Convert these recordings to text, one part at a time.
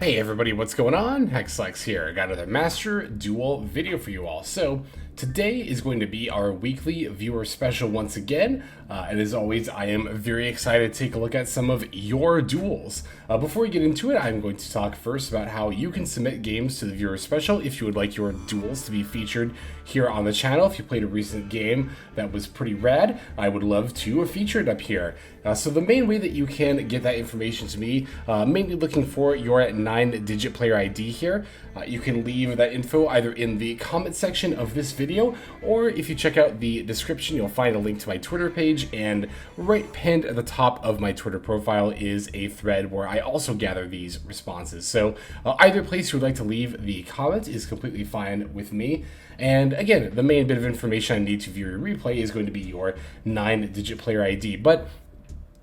Hey everybody, what's going on? Hexlex here. I got another Master Duel video for you all. So today is going to be our weekly viewer special once again. And as always, I am very excited to take a look at some of your duels. Before we get into it, I'm going to talk first about how you can submit games to the viewer special if you would like your duels to be featured here on the channel. If you played a recent game that was pretty rad, I would love to feature it up here. So the main way that you can get that information to me, mainly looking for your 9-digit player ID here. You can leave that info either in the comment section of this video, or if you check out the description, you'll find a link to my Twitter page, and right pinned at the top of my Twitter profile is a thread where I also gather these responses. So either place you would like to leave the comment is completely fine with me. And again, the main bit of information I need to view your replay is going to be your 9-digit player ID. But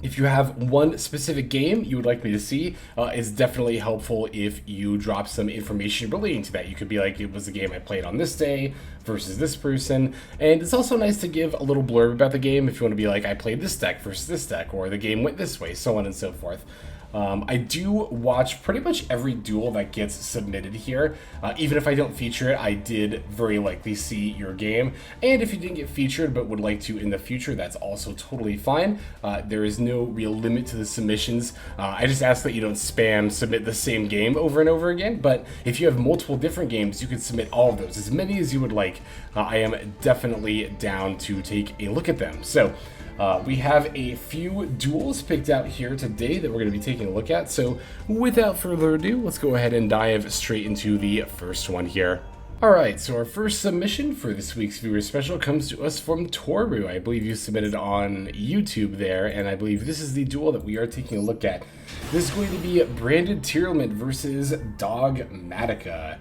if you have one specific game you would like me to see, it's definitely helpful if you drop some information relating to that. You could be like, it was a game I played on this day versus this person. And it's also nice to give a little blurb about the game if you want to be like, I played this deck versus this deck, or the game went this way, so on and so forth. I do watch pretty much every duel that gets submitted here. Even if I don't feature it, I did very likely see your game. And if you didn't get featured but would like to in the future, that's also totally fine. There is no real limit to the submissions. I just ask that you don't spam submit the same game over and over again. But if you have multiple different games, you can submit all of those, as many as you would like. I am definitely down to take a look at them. So we have a few duels picked out here today that we're going to be taking a look at. So without further ado, let's go ahead and dive straight into the first one here. Alright, so our first submission for this week's viewer special comes to us from Toru. I believe you submitted on YouTube there, and I believe this is the duel that we are taking a look at. This is going to be Branded Tearlament versus Dogmatica.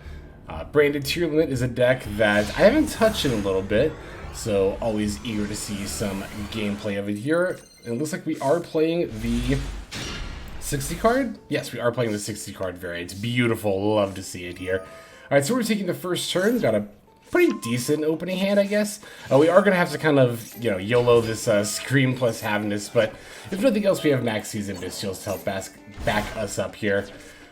Branded Tearlament is a deck that I haven't touched in a little bit, so always eager to see some gameplay of it here. And it looks like we are playing the 60 card? Yes, we are playing the 60 card variant. It's beautiful. Love to see it here. Alright, so we're taking the first turn. Got a pretty decent opening hand, I guess. We are going to have to kind of, YOLO this Scream plus Havness, but if nothing else, we have Max Season Bestials to help back us up here.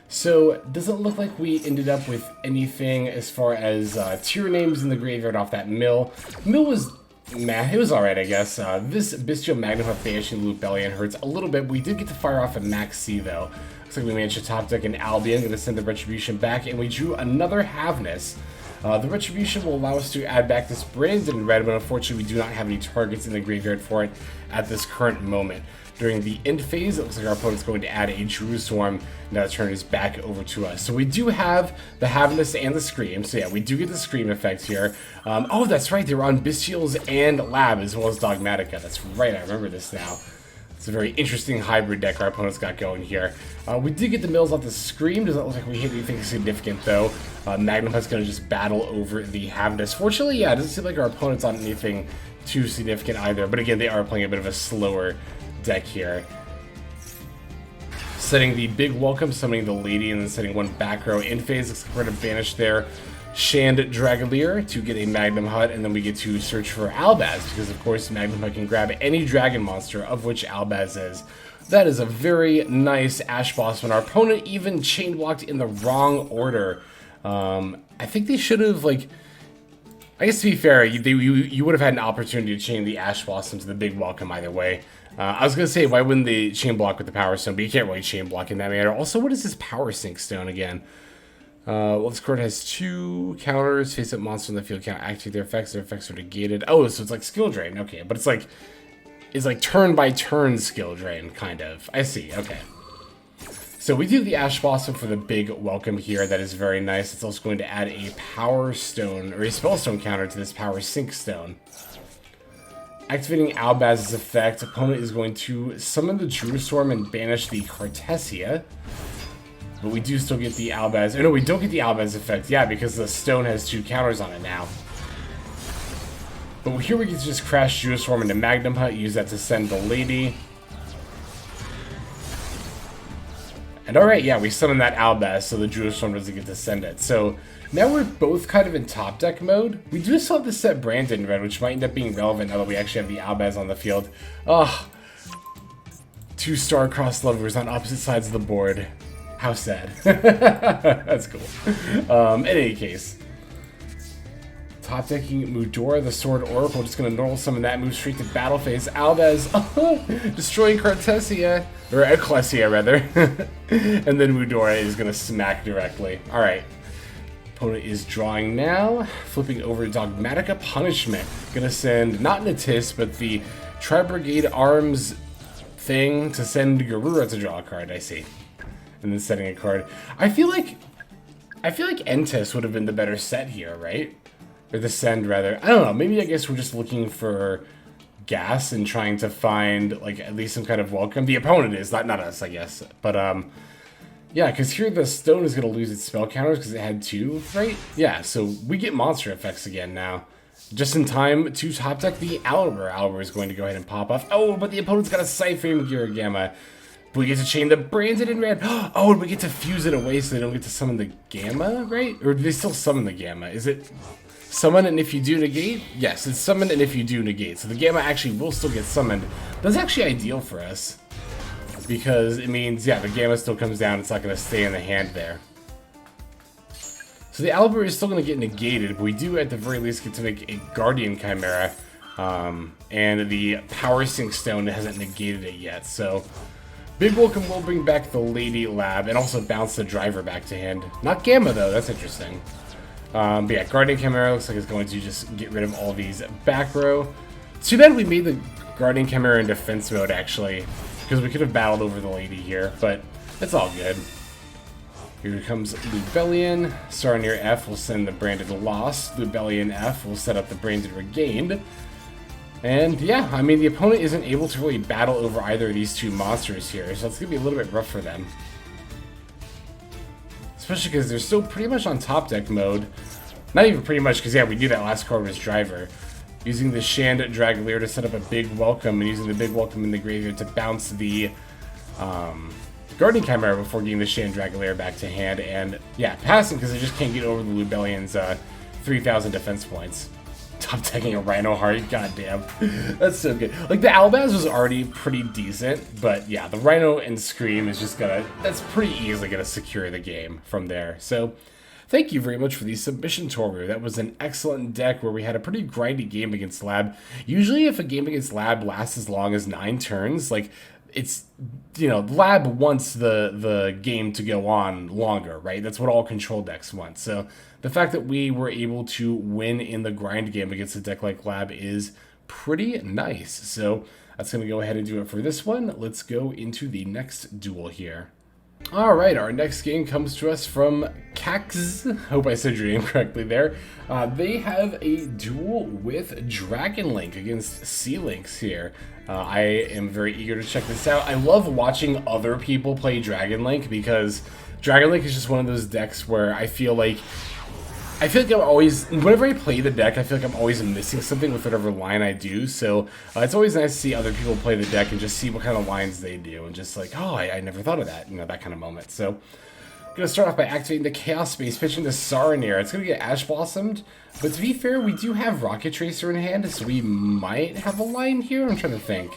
So, it doesn't look like we ended up with anything as far as tier names in the graveyard off that mill. Mill was, meh, it was alright, I guess. This Bestial Magnum of Banishing Loop Bellion hurts a little bit. We did get to fire off a Max C, though. Looks like we managed to top deck an Albion, going to send the Retribution back, and we drew another Havness. The Retribution will allow us to add back this Branded Red, but unfortunately we do not have any targets in the graveyard for it at this current moment. During the end phase, it looks like our opponent's going to add a Drew Swarm, and that turn is back over to us. So we do have the Havness and the Scream, so yeah, we do get the Scream effect here. Oh, that's right, they were on Bestials and Lab, as well as Dogmatica. That's right, I remember this now. It's a very interesting hybrid deck our opponent's got going here. We did get the mills off the Scream. Does not look like we hit anything significant, though. Magnum is going to just battle over the Havness. Fortunately, yeah, it doesn't seem like our opponent's on anything too significant either. But again, they are playing a bit of a slower deck here. Setting the big welcome, summoning the lady, and then setting one back row in phase. Looks like we're going to banish their Shand Dragalier to get a Magnum Hut, and then we get to search for Albaz, because of course Magnum Hut can grab any dragon monster, of which Albaz is. That is a very nice Ash Boss when our opponent even chain blocked in the wrong order. I think they should have, like, I guess to be fair, you would have had an opportunity to chain the Ash Blossom to the big welcome either way. I was going to say, why wouldn't they chain block with the Power Stone, but you can't really chain block in that manner. Also, what is this Power Sink Stone again? Well, this card has 2 counters. Face up monster in the field can't activate their effects. Their effects are negated. Oh, so it's like skill drain. Okay, but it's like turn by turn skill drain, kind of. I see. Okay. So we do the Ash Blossom for the big welcome here. That is very nice. It's also going to add a Power Stone, or a Spell Stone counter to this Power Sink Stone. Activating Albaz's effect, opponent is going to summon the Drew Swarm and banish the Cartesia. But we do still get the Albaz. Oh, no, we don't get the Albaz effect. Yeah, because the stone has 2 counters on it now. But here we get to just crash Drew Swarm into Magnum Hut, use that to send the lady. And alright, yeah, we summon that Albaz, so the Drew Swarm doesn't get to send it. So now we're both kind of in top deck mode. We do still have to set Branded in red, which might end up being relevant now that we actually have the Albaz on the field. Ugh. 2 star-crossed lovers on opposite sides of the board. How sad. That's cool. In any case. Top decking Mudora, the Sword Oracle, just gonna normal summon that, move straight to battle phase. Albaz, destroying Cartesia, or Ecclesia rather. And then Mudora is gonna smack directly. Alright. Opponent is drawing now, flipping over Dogmatica Punishment. Gonna send, not Natis, but the Tri-Brigade Arms thing to send Garura to draw a card, I see. And then setting a card. I feel like Entis would have been the better set here, right? Or the send, rather. I don't know. Maybe I guess we're just looking for gas and trying to find, like, at least some kind of welcome. The opponent is, not us, I guess. But, yeah, because here the stone is going to lose its spell counters because it had 2, right? Yeah, so we get monster effects again now. Just in time to top deck the Albur. Albur is going to go ahead and pop off. Oh, but the opponent's got a Cypher Gear Gamma. But we get to chain the Branded in red. Oh, and we get to fuse it away so they don't get to summon the Gamma, right? Or do they still summon the Gamma? Is it summon and if you do negate? Yes, it's summon and if you do negate. So the Gamma actually will still get summoned. That's actually ideal for us. Because it means, yeah, the Gamma still comes down. It's not going to stay in the hand there. So the Albur is still going to get negated, but we do at the very least get to make a Guardian Chimera. And the Power Sync Stone hasn't negated it yet. So big welcome will bring back the Lady Lab and also bounce the Driver back to hand. Not Gamma though, that's interesting. But yeah, Guardian Chimera looks like it's going to just get rid of all these back row. It's too bad we made the Guardian Chimera in defense mode actually, because we could have battled over the Lady here, but it's all good. Here comes Lubellion. Sarnier F will send the Branded Lost. Lubellion F will set up the Branded Regained. And yeah, I mean, the opponent isn't able to really battle over either of these two monsters here, so it's going to be a little bit rough for them. Especially because they're still pretty much on top deck mode. Not even pretty much, because yeah, we knew that last card was Driver. Using the Shand Dragolier to set up a big welcome, and using the big welcome in the graveyard to bounce the Guardian Chimera before getting the Shand Dragolier back to hand. And yeah, passing because they just can't get over the Lubellion's 3,000 defense points. Top decking a Rhino Heart, goddamn. That's so good. Like, the Albaz was already pretty decent, but yeah, the Rhino and Scream is just gonna, that's pretty easily gonna secure the game from there. So, thank you very much for the submission, Toru. That was an excellent deck where we had a pretty grindy game against Lab. Usually, if a game against Lab lasts as long as 9 turns, like, it's, you know, Lab wants the game to go on longer, right? That's what all control decks want. So the fact that we were able to win in the grind game against a deck like Lab is pretty nice. So that's going to go ahead and do it for this one. Let's go into the next duel here. Alright, our next game comes to us from Cax. Hope I said your name correctly there. They have a duel with Dragon Link against C-Links here. I am very eager to check this out. I love watching other people play Dragon Link because Dragon Link is just one of those decks where I feel like I'm always, whenever I play the deck, I feel like I'm always missing something with whatever line I do. So it's always nice to see other people play the deck and just see what kind of lines they do. And just like, oh, I never thought of that, you know, that kind of moment. So I'm going to start off by activating the Chaos Space, pitching to Saranir. It's going to get Ash Blossomed. But to be fair, we do have Rocket Tracer in hand, so we might have a line here. I'm trying to think.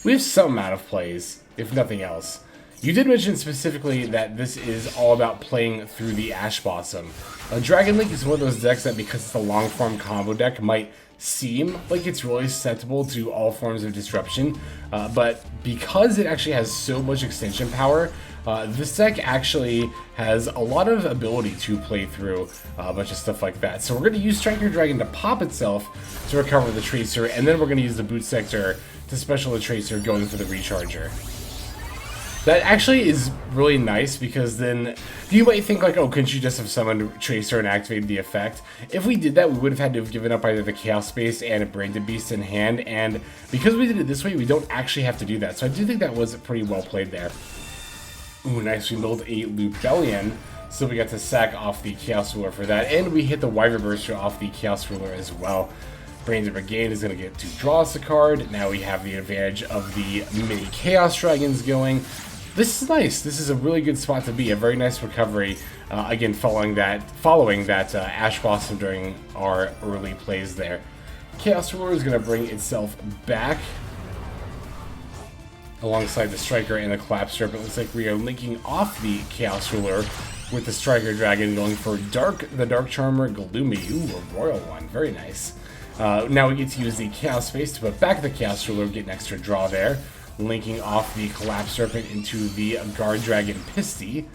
We have some amount of plays, if nothing else. You did mention specifically that this is all about playing through the Ash Blossom. Dragon Link is one of those decks that, because it's a long form combo deck, might seem like it's really susceptible to all forms of disruption, but because it actually has so much extension power, this deck actually has a lot of ability to play through a bunch of stuff like that. So we're going to use Striker Dragon to pop itself to recover the Tracer, and then we're going to use the Boot Sector to special the Tracer going for the Recharger. That actually is really nice because then you might think like, oh, couldn't you just have summoned Tracer and activated the effect? If we did that, we would have had to have given up either the Chaos Space and a Branded Beast in hand, and because we did it this way, we don't actually have to do that. So I do think that was pretty well played there. Ooh, nice. We milled a Lubellion, so we got to sack off the Chaos Ruler for that, and we hit the Wyvern Burster off the Chaos Ruler as well. Branded Brigade is going to get to draw us a card. Now we have the advantage of the mini Chaos Dragons going. This is nice. This is a really good spot to be. A very nice recovery, again, following that Ash Blossom during our early plays there. Chaos Ruler is going to bring itself back. alongside the Striker and the Collapse Serpent. It looks like we are linking off the Chaos Ruler with the Striker Dragon, going for the Dark Charmer, Gloomy. Ooh, a royal one. Very nice. Now we get to use the Chaos Space to put back the Chaos Ruler, get an extra draw there. Linking off the Collapse Serpent into the Guard Dragon Pisty.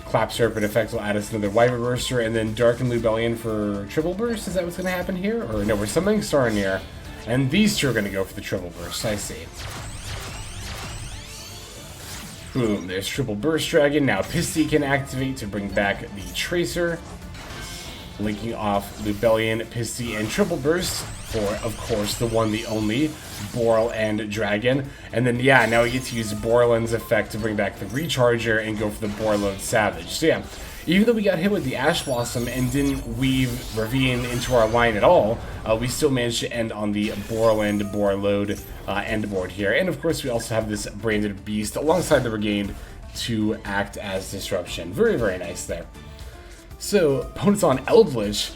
Collapse Serpent effect will add us another Wyvern Burster, and then Darken Lubellion for Triple Burst. Is that what's going to happen here? Or no, we're summoning Sarnier, and these two are going to go for the Triple Burst. I see. Boom, there's Triple Burst Dragon. Now Pisty can activate to bring back the Tracer. Linking off Lubellion, Pisty, and Triple Burst for, of course, the one, the only, Boral and Dragon. And then, yeah, now we get to use Borland's effect to bring back the Recharger and go for the Borload Savage. So, yeah, even though we got hit with the Ash Blossom and didn't weave Ravine into our line at all, we still managed to end on the Borland, Borload end board here. And, of course, we also have this Branded Beast alongside the Brigade to act as Disruption. Very, very nice there. So, opponents on Eldritch,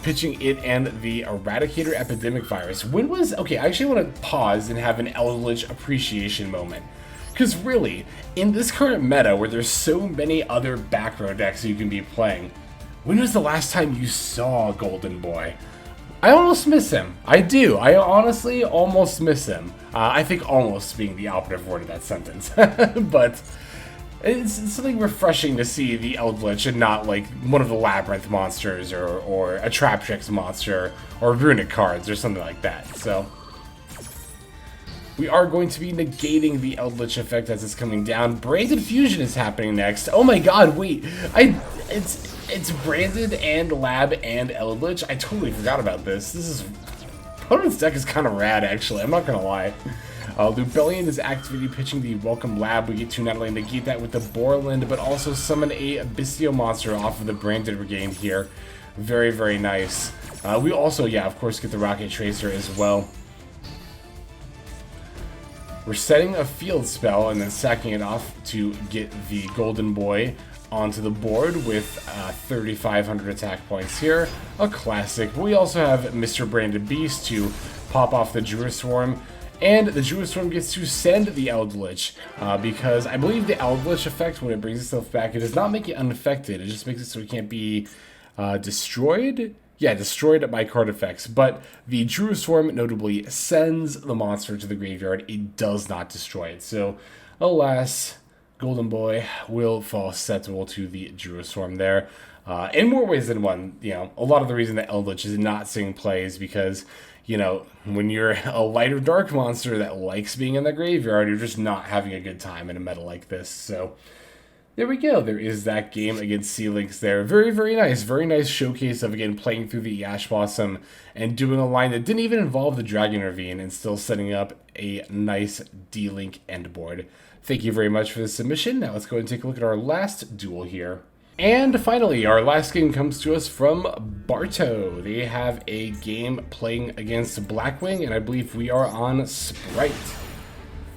pitching it and the Eradicator Epidemic Virus. Okay, I actually want to pause and have an Eldritch appreciation moment. Because really, in this current meta where there's so many other back row decks you can be playing, when was the last time you saw Golden Boy? I almost miss him. I do. I honestly almost miss him. I think almost being the operative word of that sentence. But it's something refreshing to see the Eldritch and not like one of the Labyrinth monsters or a Traptrix monster or Runic cards or something like that. So we are going to be negating the Eldritch effect as it's coming down. Branded Fusion is happening next. Oh my god, wait. It's Branded and Lab and Eldritch. I totally forgot about this. Opponent's deck is kind of rad, actually. I'm not going to lie. Lubellion is activated, pitching the Welcome Lab. We get to not only negate that with the Borland, but also summon a Bestial monster off of the Branded Brigade here. Very, very nice. We also, yeah, of course, get the Rocket Tracer as well. We're setting a field spell and then sacking it off to get the Golden Boy onto the board with 3,500 attack points here. A classic. We also have Mr. Branded Beast to pop off the Druid Swarm. And the Druid Swarm gets to send the Eldritch, because I believe the Eldritch effect, when it brings itself back, it does not make it unaffected. It just makes it so it can't be destroyed. Yeah, destroyed by card effects. But the Druid Swarm notably sends the monster to the graveyard. It does not destroy it. So, alas, Golden Boy will fall susceptible to the Druid Swarm there. In more ways than one. You know, a lot of the reason that Eldritch is not seeing play is because, you know, when you're a light or dark monster that likes being in the graveyard, you're just not having a good time in a meta like this. So there we go. There is that game against C-Links there. Very, very nice. Very nice showcase of, again, playing through the Ash Blossom and doing a line that didn't even involve the Dragon Ravine and still setting up a nice D-Link end board. Thank you very much for the submission. Now let's go ahead and take a look at our last duel here. And finally, our last game comes to us from Barto. They have a game playing against Blackwing, and I believe we are on Sprite.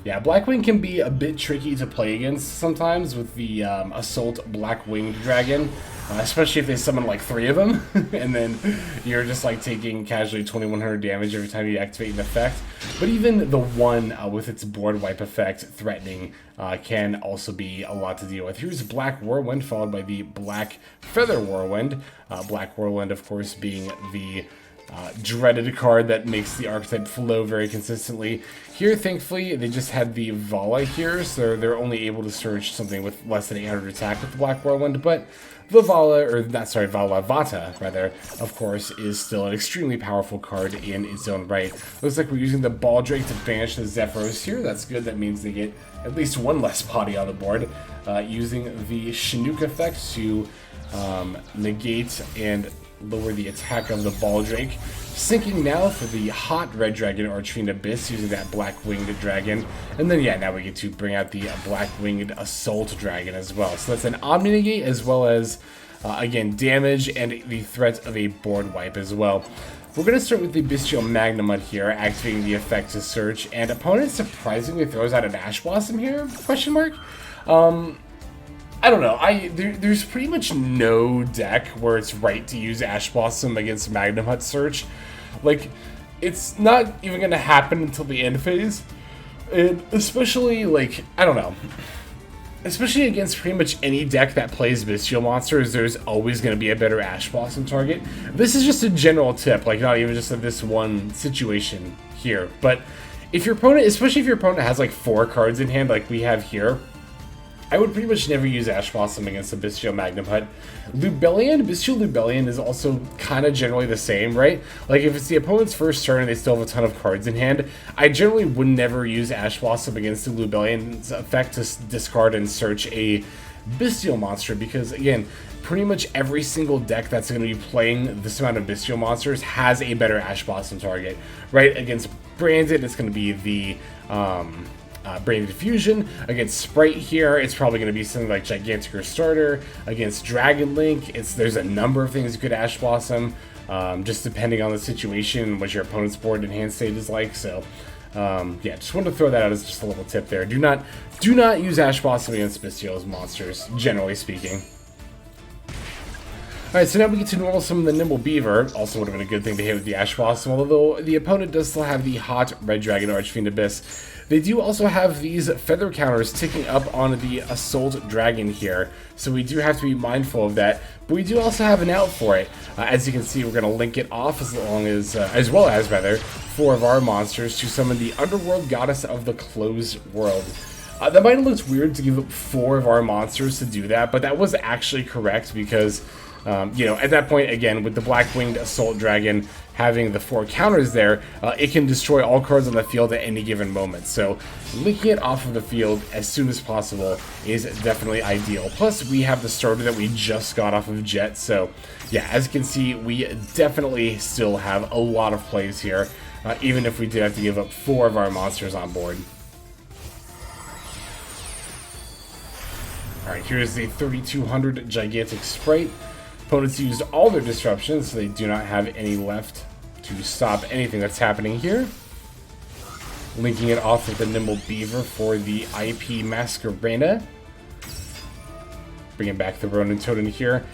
Yeah, Blackwing can be a bit tricky to play against sometimes with the Assault Blackwinged Dragon, especially if they summon like 3 of them, and then you're just like taking casually 2100 damage every time you activate an effect. But even the one with its board wipe effect threatening can also be a lot to deal with. Here's Black Whirlwind followed by the Black Feather Whirlwind. Black Whirlwind, of course, being the dreaded card that makes the archetype flow very consistently. Here, thankfully, they just had the Vala here, so they're only able to search something with less than 800 attack with the Black Whirlwind, but the Vala, or not, sorry, Vala Vata, rather, of course, is still an extremely powerful card in its own right. Looks like we're using the Baldrake to banish the Zephyros here. That's good. That means they get at least one less body on the board. Using the Chinook effect to negate and lower the attack of the Baldrake. Sinking now for the hot Red Dragon Archfiend Abyss using that Black Winged Dragon. And then, yeah, now we get to bring out the Black Winged Assault Dragon as well. So that's an Omni Negate as well as, again, damage and the threat of a board wipe as well. We're going to start with the Bestial Magnamut here, activating the effect to search. And opponent surprisingly throws out an Ash Blossom here? Question mark? I don't know. There's pretty much no deck where it's right to use Ash Blossom against Magnamut Search. Like, it's not even going to happen until the end phase, And especially, like, I don't know. Especially against pretty much any deck that plays Bestial Monsters, there's always going to be a better Ash Blossom target. This is just a general tip, like not even just in this one situation here. But if your opponent, especially if your opponent has like 4 cards in hand like we have here, I would pretty much never use Ash Blossom against a Bestial Magnum Hut. Bestial Lubellion is also kind of generally the same, right? Like if it's the opponent's first turn and they still have a ton of cards in hand, I generally would never use Ash Blossom against the Lubellion's effect to discard and search a Bestial monster, because again, pretty much every single deck that's going to be playing this amount of Bestial monsters has a better Ash Blossom target, right? Against Branded, it's going to be the Branded Fusion. Against Sprite here, it's probably going to be something like Gigantic or Starter. Against Dragon Link, there's a number of things you could Ash Blossom, just depending on the situation and what your opponent's board and hand state is like. So, yeah, just wanted to throw that out as just a little tip there. Do not use Ash Blossom against Bestial's monsters, generally speaking. Alright, so now we get to normal summon the Nimble Beaver. Also would have been a good thing to hit with the Ash Blossom, although the opponent does still have the hot Red Dragon Archfiend Abyss. They do also have these feather counters ticking up on the Assault Dragon here, so we do have to be mindful of that. But we do also have an out for it. As you can see, we're going to link it off as well as 4 of our monsters to summon the Underworld Goddess of the Closed World. That might have looked weird to give up 4 of our monsters to do that, but that was actually correct because, you know, at that point, again, with the Blackwinged Assault Dragon having the 4 counters there, it can destroy all cards on the field at any given moment. So linking it off of the field as soon as possible is definitely ideal. Plus, we have the starter that we just got off of Jet. So yeah, as you can see, we definitely still have a lot of plays here, even if we did have to give up 4 of our monsters on board. Alright, here's the 3200 Gigantic Sprite. Opponents used all their disruptions, so they do not have any left to stop anything that's happening here. Linking it off with the Nimble Beaver for the IP Masquerena. Bringing back the Ronin Totem here.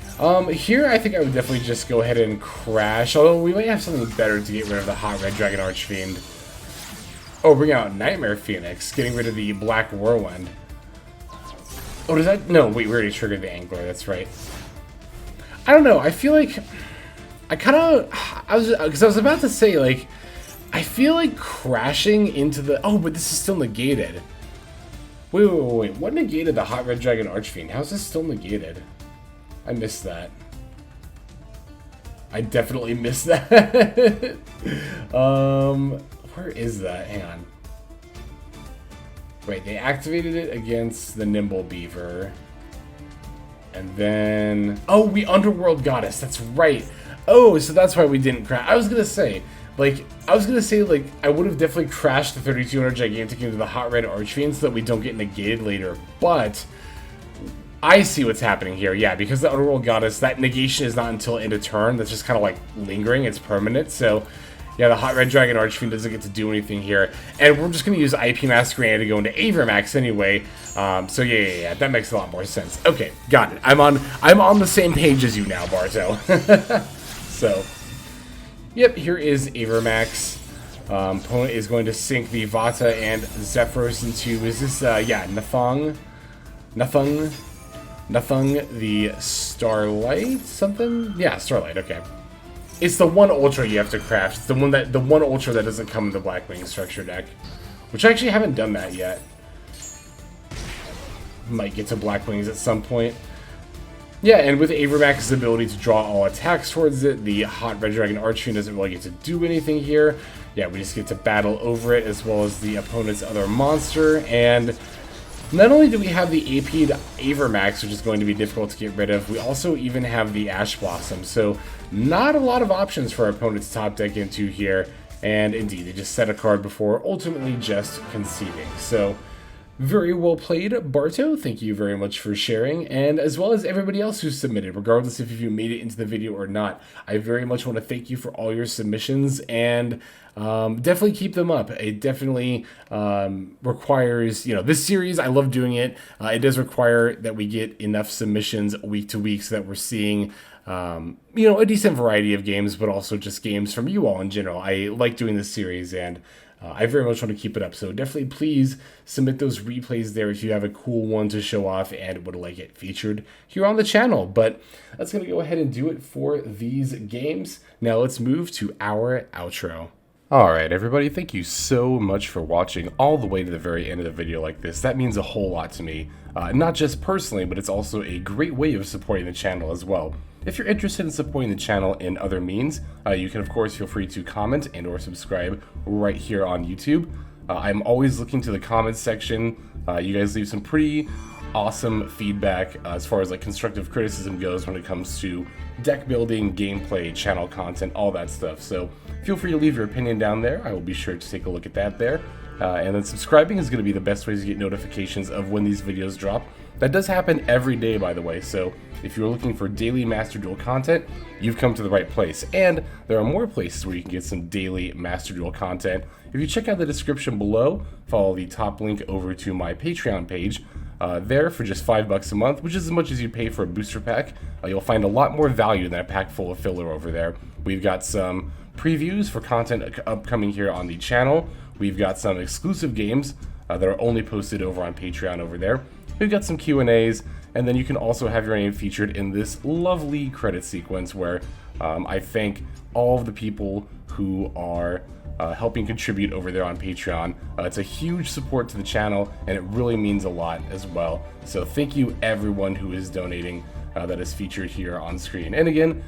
Here I think I would definitely just go ahead and crash, although we might have something better to get rid of the hot Red Dragon Archfiend. Oh, bring out Nightmare Phoenix, getting rid of the Black Whirlwind. Oh, does that? No, wait, we already triggered the Angler, that's right. I don't know, I feel like I was about to say, like, I feel like crashing into the, oh, but this is still negated. Wait, what negated the hot Red Dragon Archfiend? How is this still negated? I missed that. I definitely missed that. Where is that? Hang on. Wait, they activated it against the Nimble Beaver. And then, oh, we Underworld Goddess, that's right. Oh, so that's why we didn't crash. I was gonna say, like, I would have definitely crashed the 3200 Gigantic into the hot Red Archfiend so that we don't get negated later. But I see what's happening here. Yeah, because the Underworld Goddess, that negation is not until end of turn. That's just kind of like lingering. It's permanent. So yeah, the hot Red Dragon Archfiend doesn't get to do anything here. And we're just going to use IP Masquerena to go into Avermax anyway. So yeah, that makes a lot more sense. Okay, got it. I'm on the same page as you now, Barto. So, yep, here is Avermax. Opponent is going to sink the Vata and Zephyros into, is this, yeah, Nathung, the Starlight, something? Yeah, Starlight, okay. It's the one Ultra you have to craft. It's the one Ultra that doesn't come in the Blackwing structure deck. Which I actually haven't done that yet. Might get to Blackwings at some point. Yeah, and with Avermax's ability to draw all attacks towards it, the hot Red Dragon Archfiend doesn't really get to do anything here. Yeah, we just get to battle over it as well as the opponent's other monster. And not only do we have the AP'd Avermax, which is going to be difficult to get rid of, we also even have the Ash Blossom. So not a lot of options for our opponent's top deck into here. And indeed, they just set a card before ultimately just conceding. So very well played, Barto. Thank you very much for sharing, and as well as everybody else who submitted, regardless if you made it into the video or not. I very much want to thank you for all your submissions, and definitely keep them up. It definitely requires, you know, this series, I love doing it. It does require that we get enough submissions week to week so that we're seeing you know, a decent variety of games, but also just games from you all in general. I like doing this series, and I very much want to keep it up, so definitely please submit those replays there if you have a cool one to show off and would like it featured here on the channel. But that's going to go ahead and do it for these games. Now let's move to our outro. Alright everybody, thank you so much for watching all the way to the very end of the video like this. That means a whole lot to me. Not just personally, but it's also a great way of supporting the channel as well. If you're interested in supporting the channel in other means, you can of course feel free to comment and or subscribe right here on YouTube. I'm always looking to the comments section. You guys leave some pretty awesome feedback as far as like constructive criticism goes when it comes to deck building, gameplay, channel content, all that stuff. So feel free to leave your opinion down there. I will be sure to take a look at that there. And then subscribing is going to be the best way to get notifications of when these videos drop. That does happen every day, by the way, so if you're looking for daily Master Duel content, you've come to the right place. And there are more places where you can get some daily Master Duel content. If you check out the description below, follow the top link over to my Patreon page. There for just $5 a month, which is as much as you pay for a booster pack, you'll find a lot more value than a pack full of filler over there. We've got some previews for content upcoming here on the channel. We've got some exclusive games that are only posted over on Patreon over there. We've got some Q&As, and then you can also have your name featured in this lovely credit sequence where I thank all of the people who are helping contribute over there on Patreon. It's a huge support to the channel, and it really means a lot as well. So thank you everyone who is donating that is featured here on screen. And again,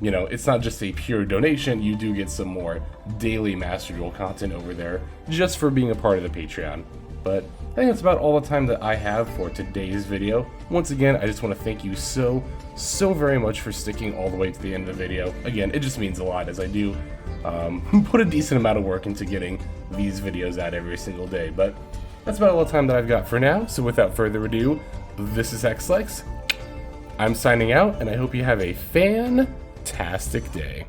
you know, it's not just a pure donation, you do get some more daily Master Duel content over there just for being a part of the Patreon. But I think that's about all the time that I have for today's video. Once again, I just want to thank you so very much for sticking all the way to the end of the video. Again, it just means a lot as I do put a decent amount of work into getting these videos out every single day. But that's about all the time that I've got for now. So without further ado, this is Xlex. I'm signing out, and I hope you have a fantastic day.